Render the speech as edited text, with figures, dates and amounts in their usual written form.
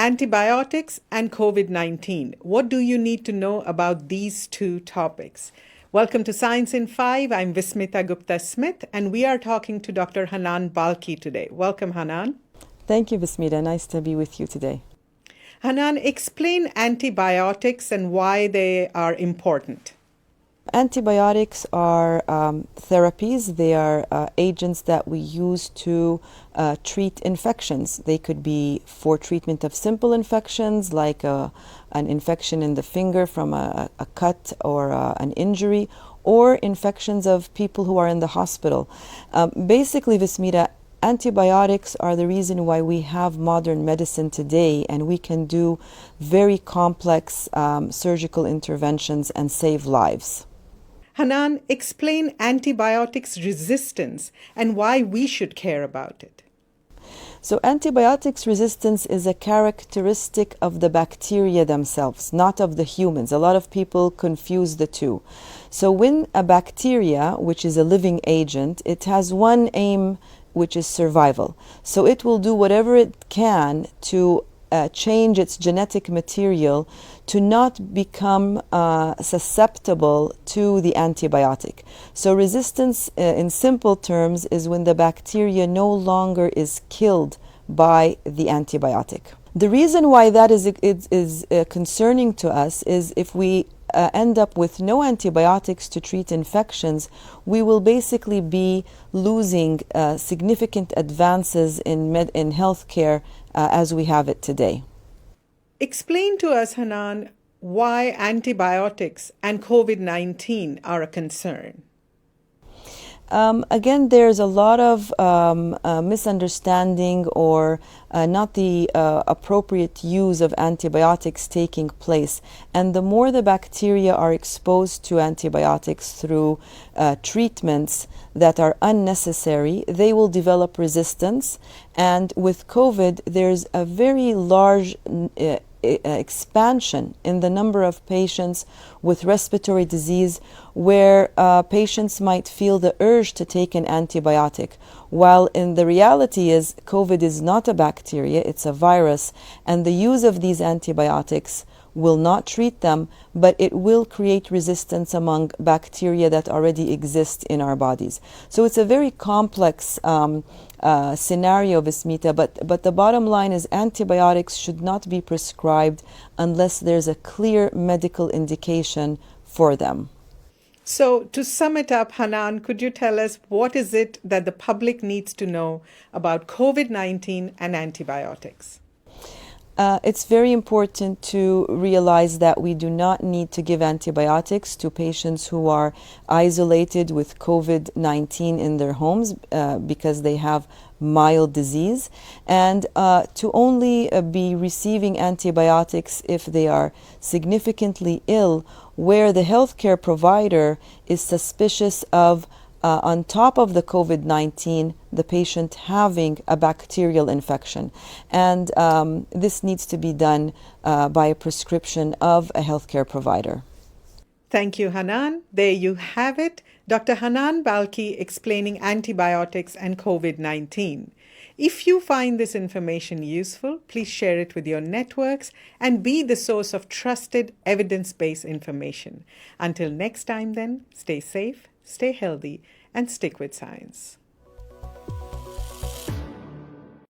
Antibiotics and COVID-19. What do you need to know about these two topics? Welcome to Science in 5. I'm Vismita Gupta-Smith, and we are talking to Dr. Hanan Balki today. Welcome, Hanan. Thank you, Vismita. Nice to be with you today. Hanan, explain antibiotics and why they are important. Antibiotics are therapies. They are agents that we use to treat infections. They could be for treatment of simple infections like an infection in the finger from a cut or an injury, or infections of people who are in the hospital. Basically, Vismita, antibiotics are the reason why we have modern medicine today, and we can do very complex surgical interventions and save lives. Hanan, explain antibiotics resistance and why we should care about it. So antibiotics resistance is a characteristic of the bacteria themselves, not of the humans. A lot of people confuse the two. So when a bacteria, which is a living agent, it has one aim, which is survival. So it will do whatever it can to change its genetic material to not become susceptible to the antibiotic. So resistance, in simple terms, is when the bacteria no longer is killed by the antibiotic. The reason why that is concerning to us is if we end up with no antibiotics to treat infections, we will basically be losing significant advances in healthcare as we have it today. Explain to us, Hanan, why antibiotics and COVID-19 are a concern. Again, there's a lot of misunderstanding or not the appropriate use of antibiotics taking place. And the more the bacteria are exposed to antibiotics through treatments that are unnecessary, they will develop resistance. And with COVID, there's a very large expansion in the number of patients with respiratory disease where patients might feel the urge to take an antibiotic, while in the reality is COVID is not a bacteria, it's a virus, and the use of these antibiotics will not treat them, but it will create resistance among bacteria that already exist in our bodies. So it's a very complex scenario, Vismita, but the bottom line is antibiotics should not be prescribed unless there's a clear medical indication for them. So to sum it up, Hanan, could you tell us what is it that the public needs to know about COVID-19 and antibiotics? It's very important to realize that we do not need to give antibiotics to patients who are isolated with COVID-19 in their homes because they have mild disease, and to only be receiving antibiotics if they are significantly ill, where the healthcare provider is suspicious of on top of the COVID-19, the patient having a bacterial infection. And this needs to be done by a prescription of a healthcare provider. Thank you, Hanan. There you have it. Dr. Hanan Balki explaining antibiotics and COVID-19. If you find this information useful, please share it with your networks and be the source of trusted, evidence-based information. Until next time then, stay safe, stay healthy, and stick with science.